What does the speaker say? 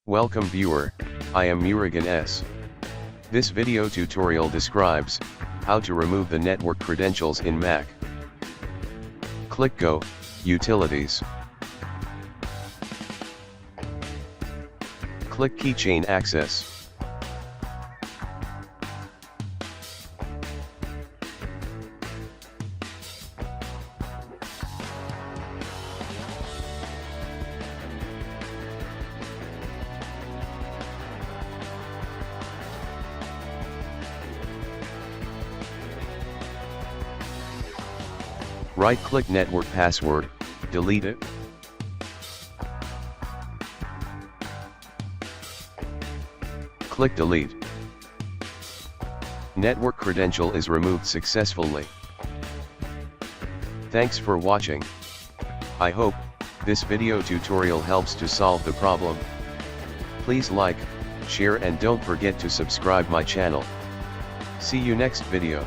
Welcome viewer, I am Murugan S. This video tutorial describes how to remove the network credentials in Mac. Click Go, Utilities. Click Keychain Access. Right-click Network Password, delete it. Click Delete. Network credential is removed successfully. Thanks for watching. I hope this video tutorial helps to solve the problem. Please like, share and don't forget to subscribe my channel. See you next video.